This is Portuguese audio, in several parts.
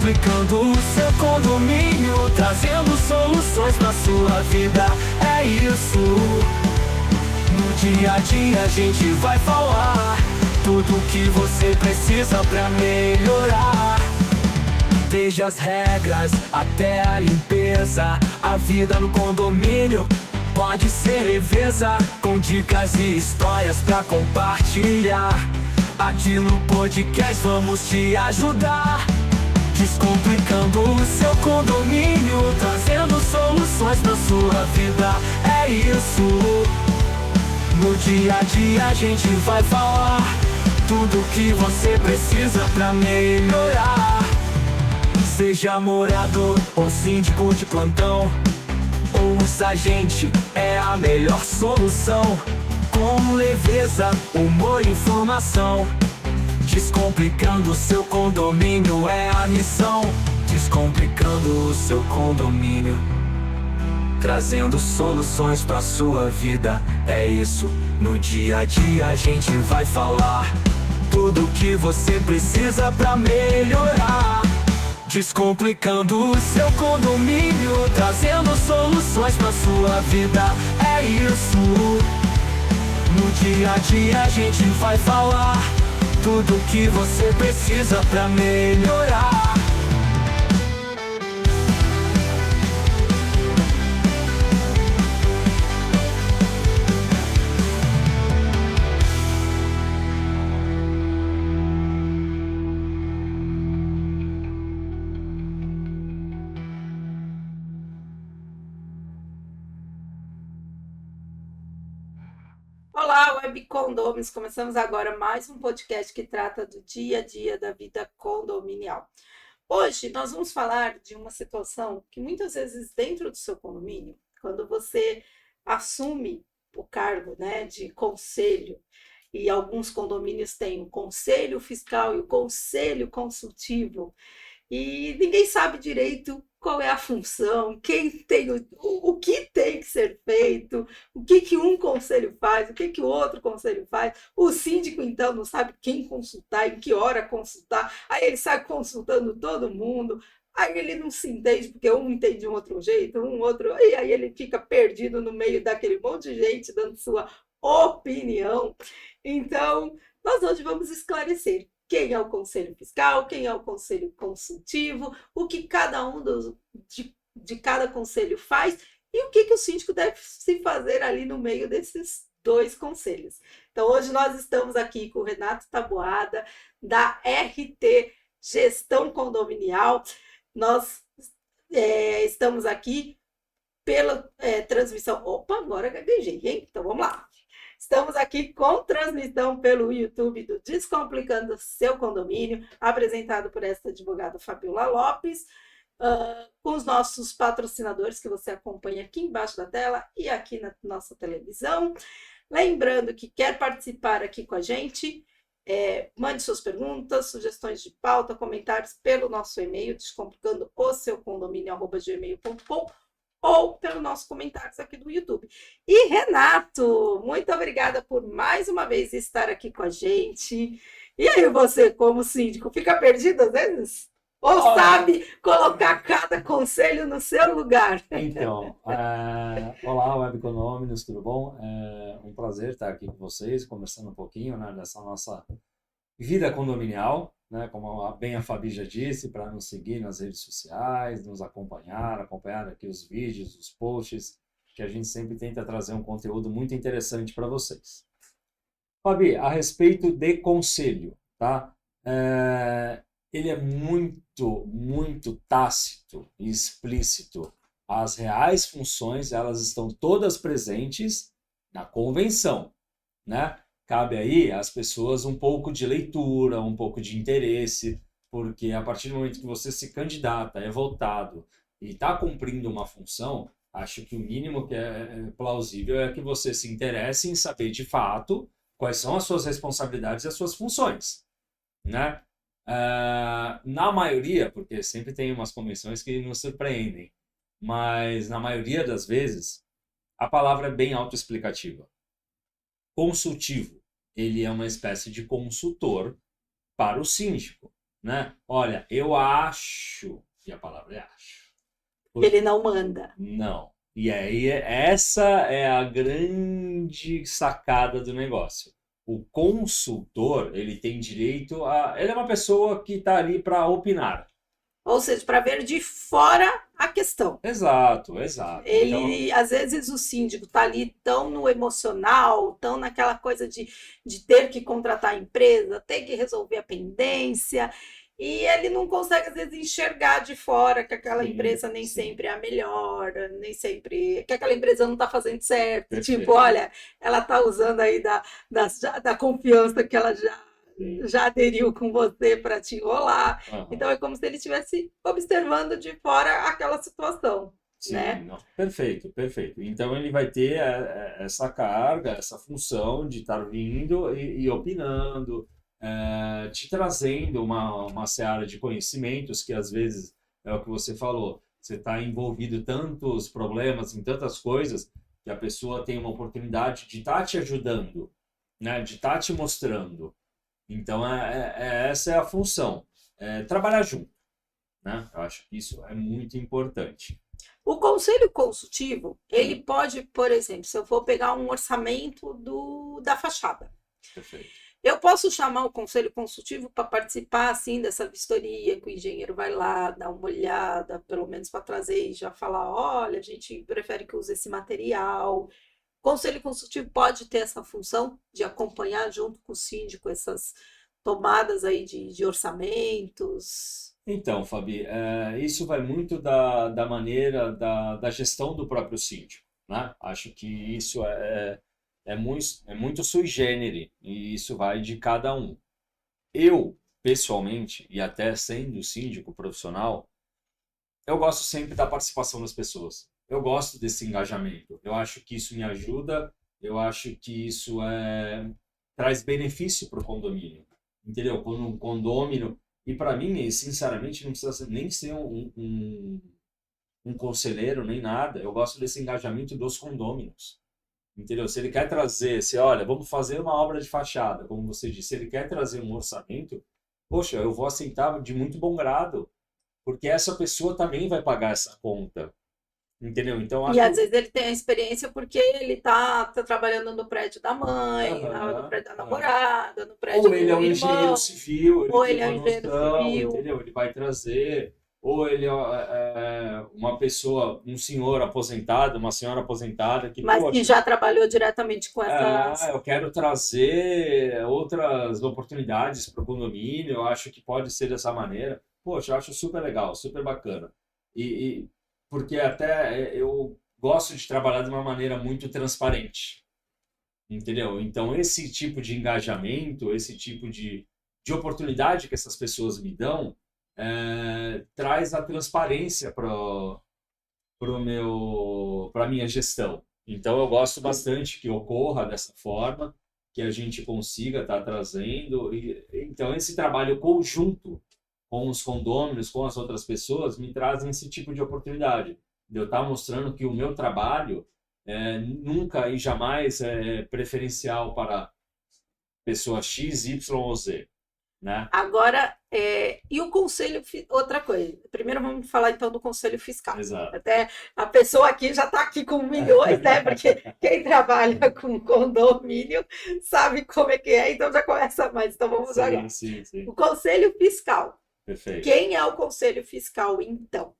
Descomplicando o seu condomínio, trazendo soluções pra sua vida. É isso. No dia a dia a gente vai falar tudo que você precisa pra melhorar. Desde as regras até a limpeza, a vida no condomínio pode ser leveza, com dicas e histórias pra compartilhar. Aqui no podcast vamos te ajudar, descomplicando o seu condomínio, trazendo soluções pra sua vida. É isso. No dia a dia a gente vai falar tudo que você precisa pra melhorar. Seja morador ou síndico de plantão, ouça a gente, é a melhor solução. Com leveza, humor e informação, descomplicando o seu condomínio é a missão. Descomplicando o seu condomínio, trazendo soluções pra sua vida. É isso. No dia a dia a gente vai falar tudo que você precisa pra melhorar. Descomplicando o seu condomínio, trazendo soluções pra sua vida. É isso. No dia a dia a gente vai falar tudo que você precisa pra melhorar. Olá, Web Condôminos! Começamos agora mais um podcast que trata do dia a dia da vida condominial. Hoje nós vamos falar de uma situação que muitas vezes dentro do seu condomínio, quando você assume o cargo, né, de conselho, e alguns condomínios têm o conselho fiscal e o conselho consultivo, e ninguém sabe direito qual é a função, quem tem o que tem que ser feito, o que um conselho faz, o que o outro conselho faz. O síndico, então, não sabe quem consultar, em que hora consultar, aí ele sai consultando todo mundo, aí ele não se entende, porque um entende de um outro jeito, um outro, e aí ele fica perdido no meio daquele monte de gente dando sua opinião. Então, nós hoje vamos esclarecer quem é o conselho fiscal, quem é o conselho consultivo, o que cada um de cada conselho faz e o que o síndico deve se fazer ali no meio desses dois conselhos. Então, hoje nós estamos aqui com o Renato Taboada, da RT Gestão Condominial. Nós estamos aqui pela transmissão... Opa, agora gaguejei, hein? Então, vamos lá. Estamos aqui com transmissão pelo YouTube do Descomplicando Seu Condomínio, apresentado por esta advogada Fabiola Lopes, com os nossos patrocinadores que você acompanha aqui embaixo da tela e aqui na nossa televisão. Lembrando que quer participar aqui com a gente, mande suas perguntas, sugestões de pauta, comentários pelo nosso e-mail, descomplicandoseucondomínio@gmail.com, ou pelo nossos comentários aqui do YouTube. E Renato, muito obrigada por mais uma vez estar aqui com a gente. E aí você, como síndico, fica perdido às vezes? Ou sabe colocar cada conselho no seu lugar? Então, olá, Web Condôminos, tudo bom? É um prazer estar aqui com vocês, conversando um pouquinho, né, dessa nossa vida condominial, né, como bem a Fabi já disse, para nos seguir nas redes sociais, nos acompanhar aqui os vídeos, os posts, que a gente sempre tenta trazer um conteúdo muito interessante para vocês. Fabi, a respeito de conselho, tá? Ele é muito tácito e explícito. As reais funções, elas estão todas presentes na convenção, né? Cabe aí às pessoas um pouco de leitura, um pouco de interesse, porque a partir do momento que você se candidata, é votado e está cumprindo uma função, acho que o mínimo que é plausível é que você se interesse em saber de fato quais são as suas responsabilidades e as suas funções, né? Na maioria, porque sempre tem umas convenções que nos surpreendem, mas na maioria das vezes a palavra é bem autoexplicativa. Consultivo, ele é uma espécie de consultor para o síndico. né? Olha, eu acho, e a palavra é acho. Ele não manda. Não. E aí, essa é a grande sacada do negócio. O consultor, ele tem direito a... Ele é uma pessoa que está ali para opinar. Ou seja, para ver de fora a questão. Exato, exato. Então, Ele, às vezes, o síndico está ali tão no emocional, tão naquela coisa de ter que contratar a empresa, ter que resolver a pendência, e ele não consegue, às vezes, enxergar de fora que aquela sim, empresa nem sim. sempre é a melhor, nem sempre, que aquela empresa não está fazendo certo. Perfeito. Tipo, olha, ela está usando aí da confiança que ela já aderiu com você para te enrolar. Aham. Então é como se ele estivesse observando de fora aquela situação, Sim, né? não. Perfeito, perfeito. Então ele vai ter essa carga, essa função de estar vindo e opinando, te trazendo uma seara de conhecimentos que às vezes é o que você falou. Você está envolvido em tantos problemas, em tantas coisas, que a pessoa tem uma oportunidade de estar te ajudando, né? De estar te mostrando. Então essa é a função. Trabalhar junto, né? Eu acho que isso é muito importante. O conselho consultivo, ele pode, por exemplo, se eu for pegar um orçamento da fachada, Perfeito. eu posso chamar o conselho consultivo para participar assim dessa vistoria, que o engenheiro vai lá, dar uma olhada, pelo menos para trazer e já falar, olha, a gente prefere que use esse material. O conselho consultivo pode ter essa função de acompanhar junto com o síndico essas tomadas aí de orçamentos. Então, Fabi, isso vai muito da maneira da gestão do próprio sítio, né? Acho que isso é muito sui generis e isso vai de cada um. Eu, pessoalmente, e até sendo síndico profissional, eu gosto sempre da participação das pessoas. Eu gosto desse engajamento. Eu acho que isso me ajuda, eu acho que isso traz benefício para o condomínio. Entendeu? Quando um condomínio. E para mim, sinceramente, não precisa nem ser um conselheiro, nem nada. Eu gosto desse engajamento dos condôminos. Entendeu? Se ele quer trazer, olha, vamos fazer uma obra de fachada, como você disse, se ele quer trazer um orçamento, poxa, eu vou aceitar de muito bom grado, porque essa pessoa também vai pagar essa conta. Entendeu? Então, E às acho. vezes ele tem a experiência porque ele tá trabalhando no prédio da mãe, no prédio da namorada, no prédio Ou ele é do um engenheiro irmão, civil, ele ou tem ele é um uma engenheiro noção, civil. entendeu? Ele vai trazer. Ou ele é uma pessoa, um senhor aposentado, uma senhora aposentada que, Mas que poxa, já trabalhou diretamente com essas. eu quero trazer outras oportunidades para o condomínio, eu acho que pode ser dessa maneira. Poxa, eu acho super legal, super bacana. Porque até eu gosto de trabalhar de uma maneira muito transparente, entendeu? Então, esse tipo de engajamento, esse tipo de oportunidade que essas pessoas me dão, traz a transparência para minha gestão. Então, eu gosto bastante que ocorra dessa forma, que a gente consiga estar trazendo. Então, esse trabalho conjunto com os condôminos, com as outras pessoas, me trazem esse tipo de oportunidade. De eu estar mostrando que o meu trabalho nunca e jamais é preferencial para pessoa X, Y ou Z, né? Agora, e o conselho, outra coisa. Primeiro vamos falar então do conselho fiscal. Exato. Até a pessoa aqui já está aqui com milhões, né? Porque quem trabalha com condomínio sabe como é que é, então já começa mais. Então vamos agora. Sim. O conselho fiscal. Perfeito. Quem é o conselho fiscal, então?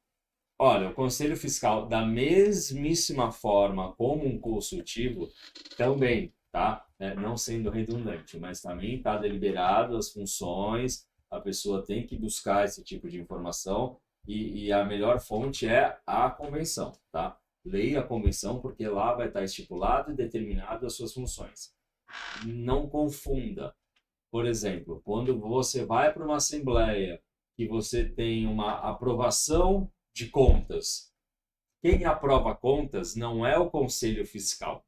Olha, o conselho fiscal, da mesmíssima forma como um consultivo, também, tá? Não sendo redundante, mas também está deliberado as funções, a pessoa tem que buscar esse tipo de informação e a melhor fonte é a convenção, tá? Leia a convenção porque lá vai estar estipulado e determinado as suas funções. Não confunda. Por exemplo, quando você vai para uma assembleia que você tem uma aprovação de contas, quem aprova contas não é o conselho fiscal.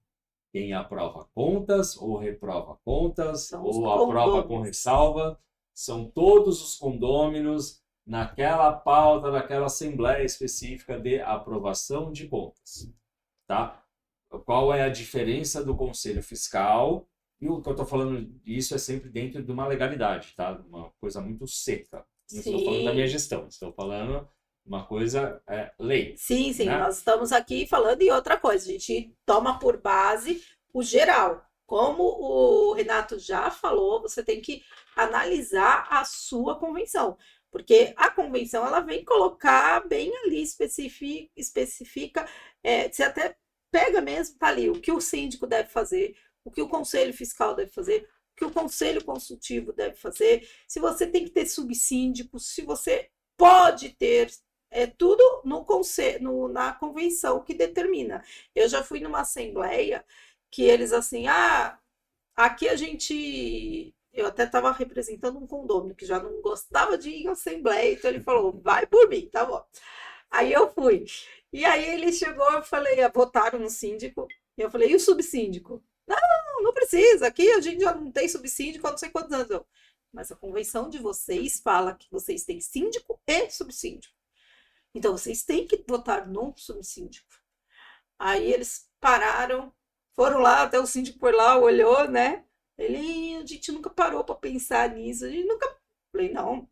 Quem aprova contas ou reprova contas ou aprova com ressalva são todos os condôminos naquela pauta, naquela assembleia específica de aprovação de contas, tá? Qual é a diferença do conselho fiscal? E o que eu estou falando, isso é sempre dentro de uma legalidade, tá? Uma coisa muito seca. Não estou falando da Sim. minha gestão, estou falando uma coisa, lei, Sim, sim, né? nós estamos aqui falando e outra coisa, a gente toma por base o geral. Como o Renato já falou, você tem que analisar a sua convenção, porque a convenção ela vem colocar bem ali, especifica, você até pega mesmo, tá ali, o que o síndico deve fazer, o que o conselho fiscal deve fazer, o que o conselho consultivo deve fazer, se você tem que ter subsíndicos, se você pode ter tudo na convenção que determina. Eu já fui numa assembleia que eles assim, aqui a gente. Eu até estava representando um condomínio que já não gostava de ir em assembleia, então ele falou, vai por mim, tá bom. Aí eu fui. E aí ele chegou, eu falei, votaram no síndico, e eu falei, e o subsíndico? Não, não precisa, aqui a gente já não tem subsíndico há não sei quantos anos. Mas a convenção de vocês fala que vocês têm síndico e subsíndico. Então, vocês têm que votar no subsíndico. Aí eles pararam, foram lá, até o síndico foi lá, olhou, né? A gente nunca parou para pensar nisso. A gente nunca. Falei, não,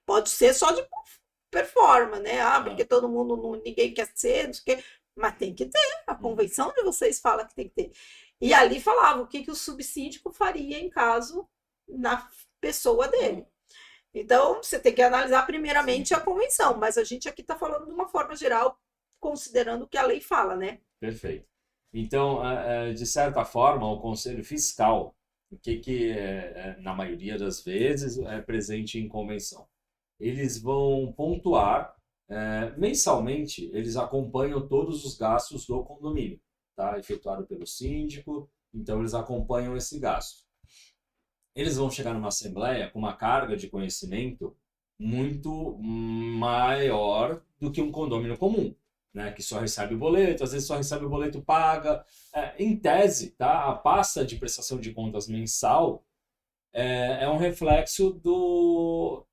pode ser só de performance, né? Porque todo mundo, ninguém quer ser, não sei o quê. Mas tem que ter. A convenção de vocês fala que tem que ter. E ali falava o que o subsíndico faria em caso na pessoa dele. Então, você tem que analisar primeiramente a convenção, mas a gente aqui está falando de uma forma geral, considerando o que a lei fala, né? Perfeito. Então, de certa forma, o Conselho Fiscal, o que na maioria das vezes é presente em convenção? Eles vão pontuar, mensalmente, eles acompanham todos os gastos do condomínio, tá? Efetuado pelo síndico, então eles acompanham esse gasto. Eles vão chegar numa assembleia com uma carga de conhecimento muito maior do que um condomínio comum, né? Que só recebe o boleto, às vezes só recebe o boleto, paga. Em tese, tá? A pasta de prestação de contas mensal é um reflexo do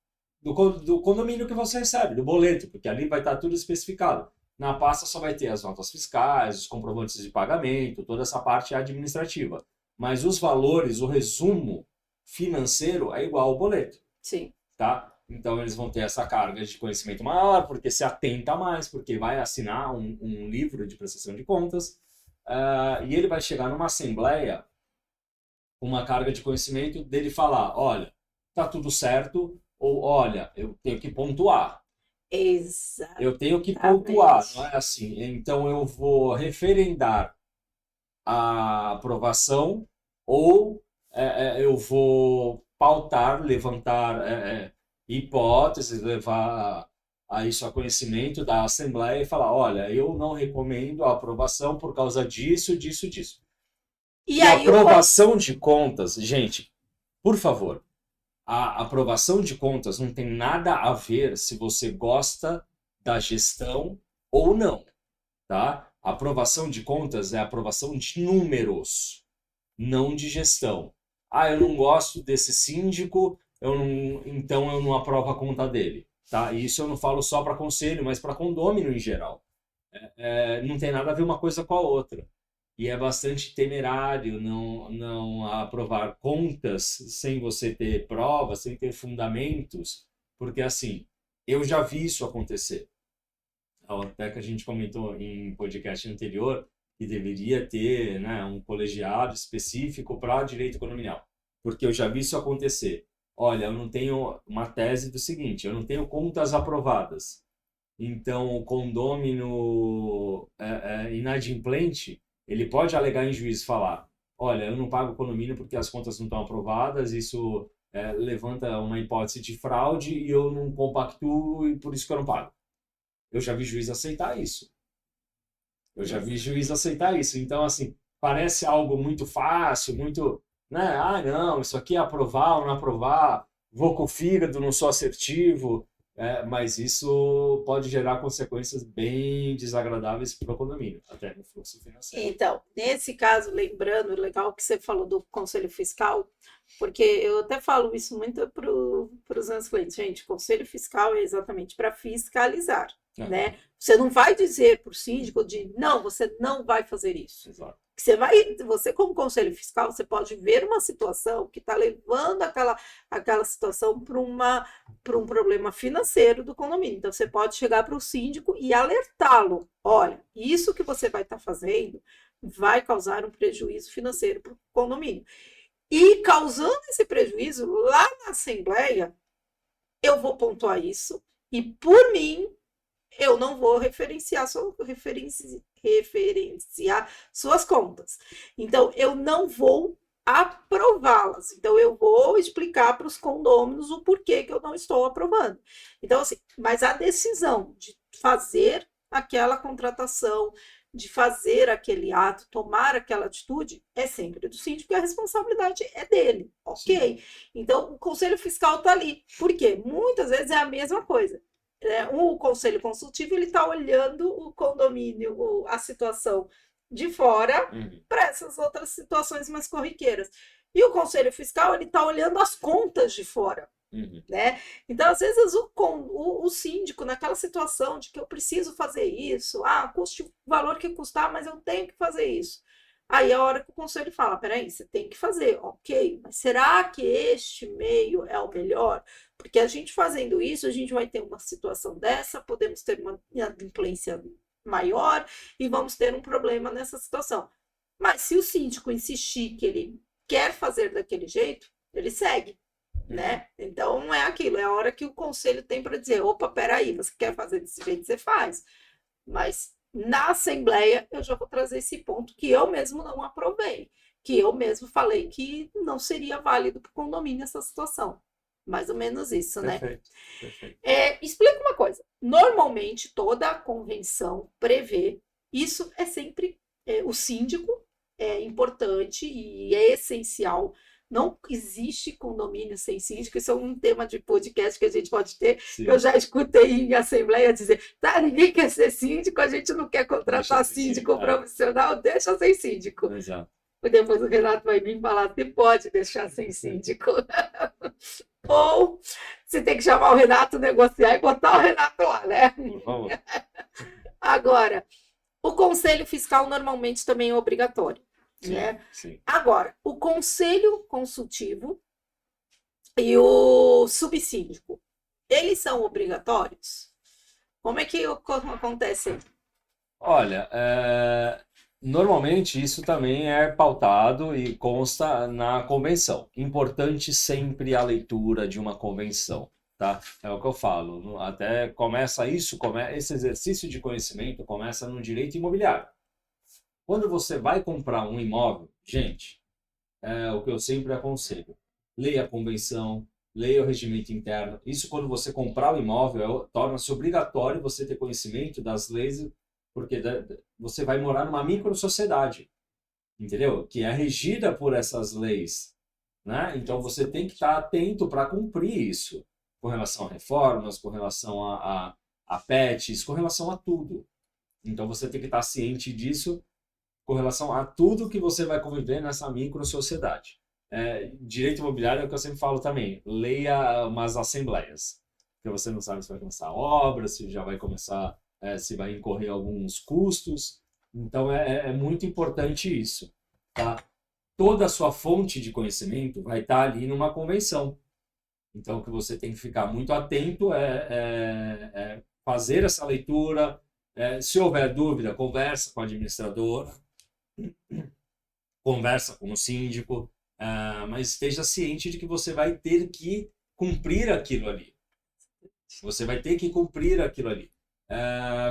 condomínio que você recebe, do boleto, porque ali vai estar tudo especificado. Na pasta só vai ter as notas fiscais, os comprovantes de pagamento, toda essa parte administrativa. Mas os valores, o resumo financeiro é igual ao boleto. Sim. Tá? Então eles vão ter essa carga de conhecimento maior, porque se atenta mais, porque vai assinar um livro de prestação de contas, e ele vai chegar numa assembleia com uma carga de conhecimento dele falar, olha, tá tudo certo, ou olha, eu tenho que pontuar. Exato. Eu tenho que pontuar, não é assim? Então eu vou referendar a aprovação ou eu vou pautar, levantar hipóteses, levar a isso a conhecimento da Assembleia e falar, olha, eu não recomendo a aprovação por causa disso, disso, disso. E a aprovação de contas, gente, por favor, a aprovação de contas não tem nada a ver se você gosta da gestão ou não, tá? A aprovação de contas é a aprovação de números, não de gestão. Eu não gosto desse síndico, então eu não aprovo a conta dele. Tá? E isso eu não falo só para conselho, mas para condômino em geral. Não tem nada a ver uma coisa com a outra. E é bastante temerário não aprovar contas sem você ter provas, sem ter fundamentos, porque assim, eu já vi isso acontecer. Até que a gente comentou em podcast anterior, que deveria ter, né, um colegiado específico para direito condominial. Porque eu já vi isso acontecer. Olha, eu não tenho uma tese do seguinte, eu não tenho contas aprovadas. Então, o condômino inadimplente, ele pode alegar em juízo e falar, olha, eu não pago o condomínio porque as contas não estão aprovadas, isso levanta uma hipótese de fraude e eu não compactuo e por isso que eu não pago. Eu já vi juiz aceitar isso. Então, assim, parece algo muito fácil, muito, né? Não, isso aqui é aprovar ou não aprovar, vou com o fígado, não sou assertivo, mas isso pode gerar consequências bem desagradáveis para o condomínio, até no fluxo financeiro. Então, nesse caso, lembrando, legal que você falou do Conselho Fiscal, porque eu até falo isso muito para os meus clientes. Gente, Conselho Fiscal é exatamente para fiscalizar, né? Você não vai dizer para o síndico não, você não vai fazer isso. Exato. Você como conselho fiscal, você pode ver uma situação que está levando aquela situação para um problema financeiro do condomínio. Então, você pode chegar para o síndico e alertá-lo. Olha, isso que você vai estar fazendo vai causar um prejuízo financeiro para o condomínio. E causando esse prejuízo, lá na Assembleia, eu vou pontuar isso, e por mim, eu não vou referenciar suas contas. Então, eu não vou aprová-las. Então, eu vou explicar para os condôminos o porquê que eu não estou aprovando. Então, assim, mas a decisão de fazer aquela contratação, de fazer aquele ato, tomar aquela atitude, é sempre do síndico e a responsabilidade é dele, ok? Sim. Então, o conselho fiscal está ali. Por quê? Muitas vezes é a mesma coisa. O conselho consultivo ele está olhando o condomínio, a situação de fora para essas outras situações mais corriqueiras. E o conselho fiscal ele está olhando as contas de fora. Né? Então, às vezes, o síndico, naquela situação de que eu preciso fazer isso, custe o valor que custar, mas eu tenho que fazer isso. Aí é a hora que o conselho fala, peraí, você tem que fazer, ok, mas será que este meio é o melhor? Porque a gente fazendo isso, a gente vai ter uma situação dessa, podemos ter uma inadimplência maior e vamos ter um problema nessa situação. Mas se o síndico insistir que ele quer fazer daquele jeito, ele segue. Né? Então é aquilo, é a hora que o conselho tem para dizer, opa, peraí, você quer fazer desse jeito, você faz. Mas na Assembleia eu já vou trazer esse ponto que eu mesmo não aprovei, que eu mesmo falei que não seria válido para o condomínio essa situação. Mais ou menos isso, Perfeito, né? Perfeito. Explica uma coisa, normalmente toda a convenção prevê, isso é sempre, o síndico é importante e é essencial. Não existe condomínio sem síndico, isso é um tema de podcast que a gente pode ter. Sim. Eu já escutei em assembleia dizer, ninguém quer ser síndico, a gente não quer contratar síndico profissional, deixa sem síndico. Exato. E depois o Renato vai vir falar, você pode deixar sem síndico. Ou você tem que chamar o Renato, negociar e botar o Renato lá, né? Por favor. Agora, o conselho fiscal normalmente também é obrigatório. Sim, né? Sim. Agora, o conselho consultivo e o subsíndico, eles são obrigatórios? Como é que acontece? Olha, normalmente isso também é pautado e consta na convenção. Importante sempre a leitura de uma convenção, tá? É o que eu falo. Até esse exercício de conhecimento começa no direito imobiliário. Quando você vai comprar um imóvel, gente, é o que eu sempre aconselho. Leia a convenção, leia o regimento interno. Isso quando você comprar o imóvel, torna-se obrigatório você ter conhecimento das leis, porque você vai morar numa microsociedade, entendeu? Que é regida por essas leis, né? Então você tem que estar atento para cumprir isso, com relação a reformas, com relação a PETs, com relação a tudo. Então você tem que estar ciente disso, com relação a tudo que você vai conviver nessa microsociedade. Direito imobiliário é o que eu sempre falo também. Leia umas assembleias. Porque você não sabe se vai começar a obra, se já vai começar, se vai incorrer alguns custos. Então é muito importante isso. Tá? Toda a sua fonte de conhecimento vai estar ali numa convenção. Então o que você tem que ficar muito atento é fazer essa leitura. Se houver dúvida, conversa com a administradora. Conversa com o síndico, mas esteja ciente de que você vai ter que cumprir aquilo ali. Você vai ter que cumprir aquilo ali.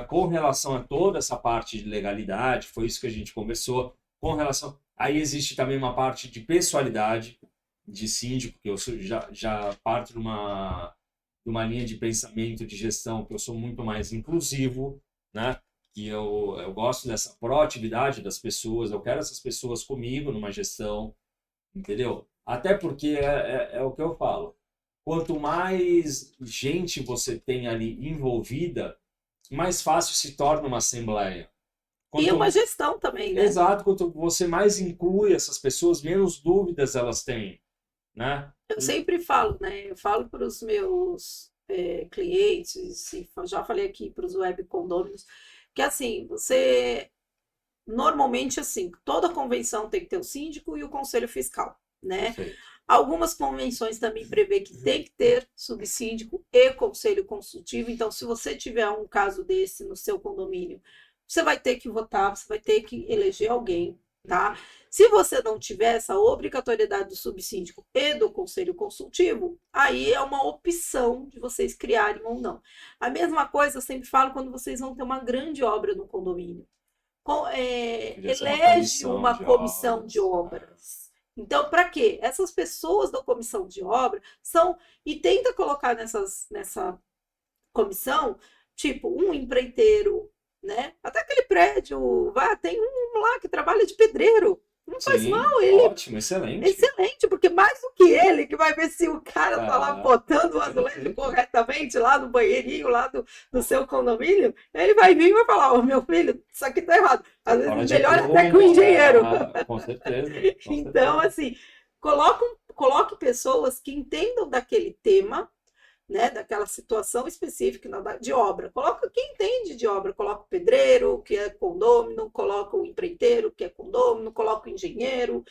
Com relação a toda essa parte de legalidade, foi isso que a gente conversou. Com relação, aí existe também uma parte de pessoalidade de síndico, que eu já parto de uma linha de pensamento de gestão que eu sou muito mais inclusivo, né? Que eu gosto dessa proatividade das pessoas, eu quero essas pessoas comigo numa gestão, entendeu? Até porque é o que eu falo, quanto mais gente você tem ali envolvida, mais fácil se torna uma assembleia. E uma gestão também, né? Exato, quanto você mais inclui essas pessoas, menos dúvidas elas têm, né? Eu sempre falo, né? Eu falo para os meus clientes, já falei aqui para os web condôminos, que assim, você normalmente, assim, toda convenção tem que ter o síndico e o conselho fiscal, né? Perfeito. Algumas convenções também prevê que tem que ter subsíndico e conselho consultivo. Então, se você tiver um caso desse no seu condomínio, você vai ter que votar, você vai ter que eleger alguém, tá? Se você não tiver essa obrigatoriedade do subsíndico e do conselho consultivo, aí é uma opção de vocês criarem ou não. A mesma coisa eu sempre falo quando vocês vão ter uma grande obra no condomínio. Podia ser Elege uma comissão de obras. obras. Então, para quê? Essas pessoas da comissão de obra são. E tenta colocar nessa comissão, tipo, um empreiteiro, né? Até aquele prédio, tem um lá que trabalha de pedreiro. Não faz Sim, mal, ele ótimo, excelente. excelente, porque mais do que ele, que vai ver se o cara tá lá Ah, botando o azulejo perfeito. corretamente lá no banheirinho lá do seu condomínio, ele vai vir e vai falar, ô meu filho, isso aqui tá errado. Às Fora vezes de melhor prumo, até que o engenheiro. com certeza. Com Então, certeza. assim, coloque pessoas que entendam daquele tema, né, daquela situação específica de obra. Coloca quem entende de obra, coloca o pedreiro, que é condômino, coloca o empreiteiro, que é condômino, coloca o engenheiro.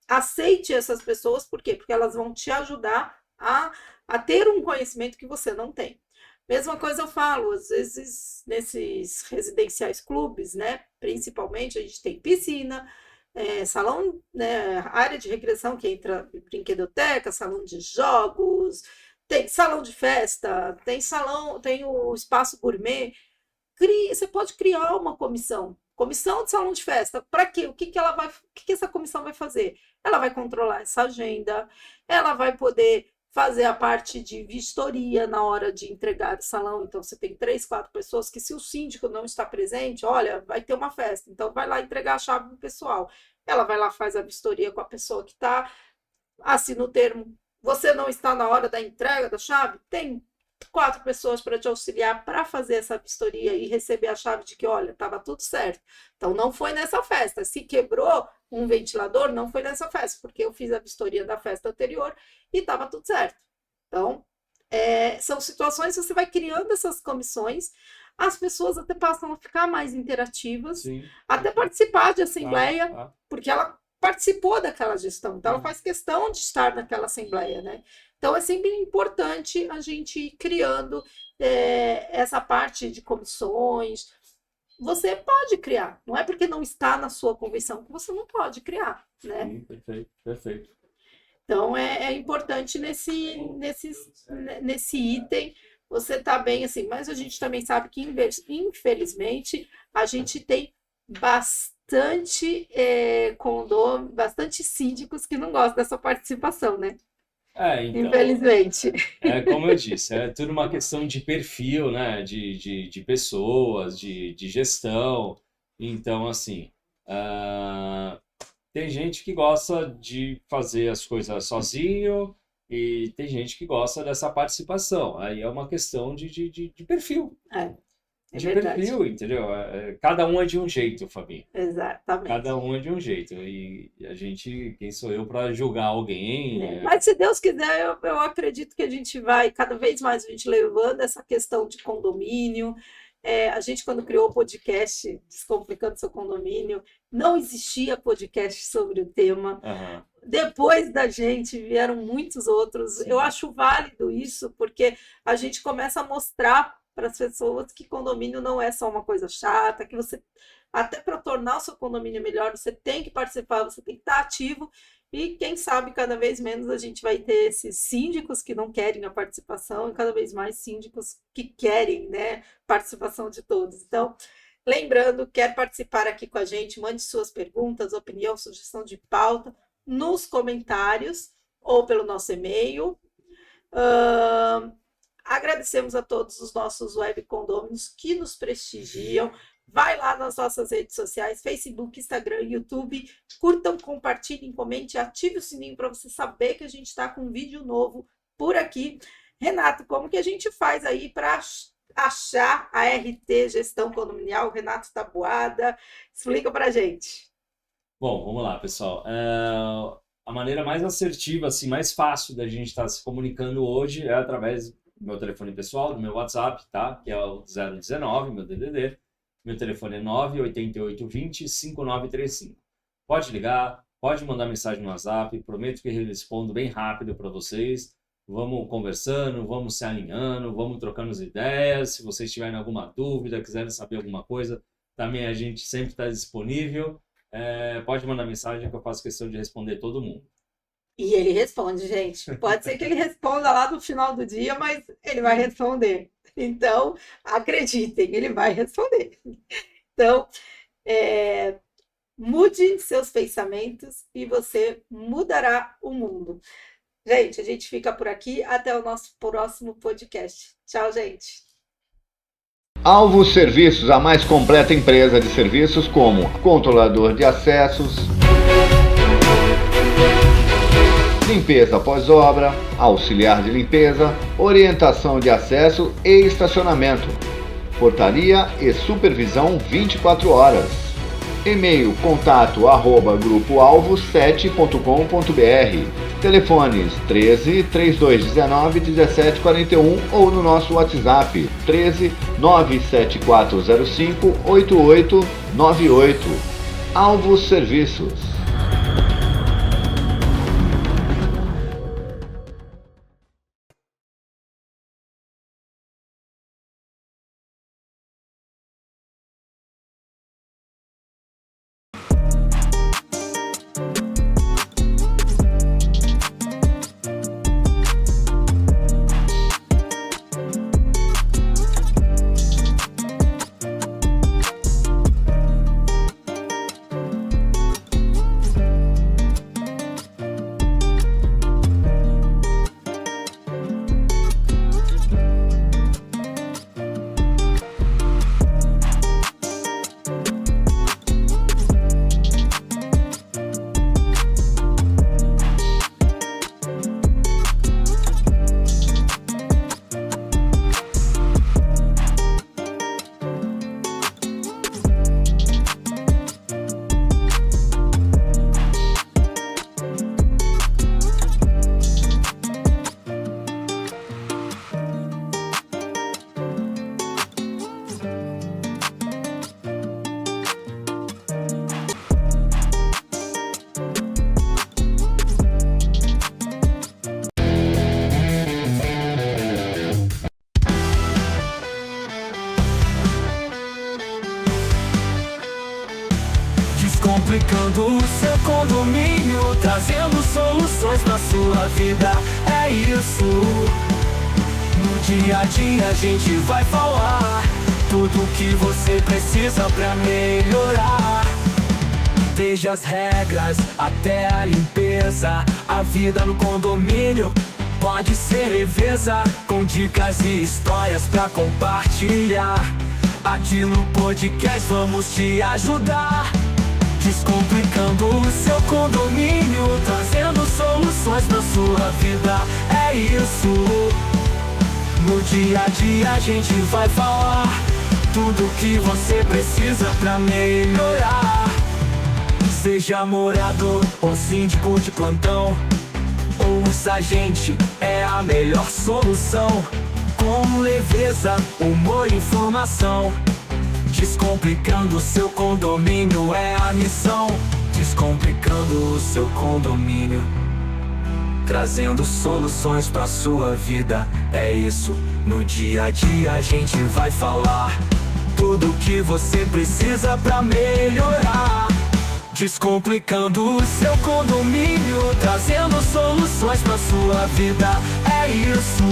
Aceite essas pessoas, por quê? Porque elas vão te ajudar a ter um conhecimento que você não tem. Mesma coisa eu falo, às vezes nesses residenciais clubes, né, principalmente a gente tem piscina, salão, né, área de recreação que entra brinquedoteca, salão de jogos, tem salão de festa, tem o espaço gourmet. Você pode criar uma comissão de salão de festa. Para quê? O que essa comissão vai fazer? Ela vai controlar essa agenda, ela vai poder fazer a parte de vistoria na hora de entregar o salão. Então, você tem 3, 4 pessoas que, se o síndico não está presente, olha, vai ter uma festa, então vai lá entregar a chave pro pessoal. Ela vai lá, faz a vistoria com a pessoa que está, assina o termo. Você não está na hora da entrega da chave? Tem 4 pessoas para te auxiliar para fazer essa vistoria e receber a chave de que, olha, estava tudo certo. Então, não foi nessa festa. Se quebrou um ventilador, não foi nessa festa, porque eu fiz a vistoria da festa anterior e estava tudo certo. Então, são situações que você vai criando essas comissões, as pessoas até passam a ficar mais interativas, Sim. até participar de assembleia, Ah, porque ela participou daquela gestão, então ela faz questão de estar naquela assembleia, né? Então é sempre importante a gente ir criando essa parte de comissões. Você pode criar, não é porque não está na sua convenção que você não pode criar, né? sim, perfeito, perfeito. Então é importante nesse item você tá bem assim, mas a gente também sabe que infelizmente a gente tem bastante bastante síndicos que não gostam dessa participação, né? Então, Infelizmente. como eu disse, é tudo uma questão de perfil, né? De pessoas, de gestão. Então, assim, tem gente que gosta de fazer as coisas sozinho e tem gente que gosta dessa participação. Aí é uma questão de perfil. É De verdade. perfil, entendeu? Cada um é de um jeito, Fabi. Exatamente. Cada um é de um jeito. E a gente, quem sou eu para julgar alguém? Mas se Deus quiser, eu acredito que a gente vai, cada vez mais a gente levando essa questão de condomínio. A gente, quando criou o podcast Descomplicando Seu Condomínio, não existia podcast sobre o tema. Aham. Depois da gente vieram muitos outros. Sim. Eu acho válido isso, porque a gente começa a mostrar para as pessoas que condomínio não é só uma coisa chata, que você, até para tornar o seu condomínio melhor, você tem que participar, você tem que estar ativo. E quem sabe cada vez menos a gente vai ter esses síndicos que não querem a participação e cada vez mais síndicos que querem, né, participação de todos. Então, lembrando, quer participar aqui com a gente, mande suas perguntas, opinião, sugestão de pauta nos comentários ou pelo nosso e-mail. Agradecemos a todos os nossos web condôminos que nos prestigiam. Vai lá nas nossas redes sociais, Facebook, Instagram, YouTube. Curtam, compartilhem, comentem, ative o sininho para você saber que a gente está com um vídeo novo por aqui. Renato, como que a gente faz aí para achar a RT Gestão Condominial? Renato Taboada, explica para a gente. Bom, vamos lá, pessoal. A maneira mais assertiva, assim, mais fácil da gente estar se comunicando hoje é através do meu telefone pessoal, do meu WhatsApp, tá? Que é o 019, meu DDD, Meu telefone é 98820-5935. Pode ligar, pode mandar mensagem no WhatsApp, prometo que eu respondo bem rápido para vocês. Vamos conversando, vamos se alinhando, vamos trocando as ideias. Se vocês tiverem alguma dúvida, quiserem saber alguma coisa, também a gente sempre está disponível. Pode mandar mensagem que eu faço questão de responder todo mundo. E ele responde, gente. Pode ser que ele responda lá no final do dia, mas ele vai responder. Então, acreditem, ele vai responder. Então, mude seus pensamentos e você mudará o mundo. Gente, a gente fica por aqui. Até o nosso próximo podcast. Tchau, gente. Alvos Serviços, a mais completa empresa de serviços como controlador de acessos, limpeza pós-obra, auxiliar de limpeza, orientação de acesso e estacionamento, portaria e supervisão 24 horas. E-mail contato@grupoalvo7.com.br. Telefones 13 3219 1741 ou no nosso WhatsApp 13 97405 8898. Alvos Serviços. Descomplicando o seu condomínio, trazendo soluções na sua vida. É isso. No dia a dia a gente vai falar tudo que você precisa pra melhorar. Desde as regras até a limpeza, a vida no condomínio pode ser leveza, com dicas e histórias pra compartilhar. Aqui no podcast vamos te ajudar, descomplicando o seu condomínio, trazendo soluções na sua vida. É isso. No dia a dia a gente vai falar tudo que você precisa pra melhorar. Seja morador ou síndico de plantão, ouça a gente, é a melhor solução. Com leveza, humor e informação, descomplicando o seu condomínio é a missão. Descomplicando o seu condomínio, trazendo soluções pra sua vida. É isso. No dia a dia a gente vai falar tudo que você precisa pra melhorar. Descomplicando o seu condomínio, trazendo soluções pra sua vida. É isso.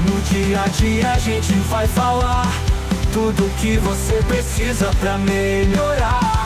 No dia a dia a gente vai falar tudo que você precisa pra melhorar.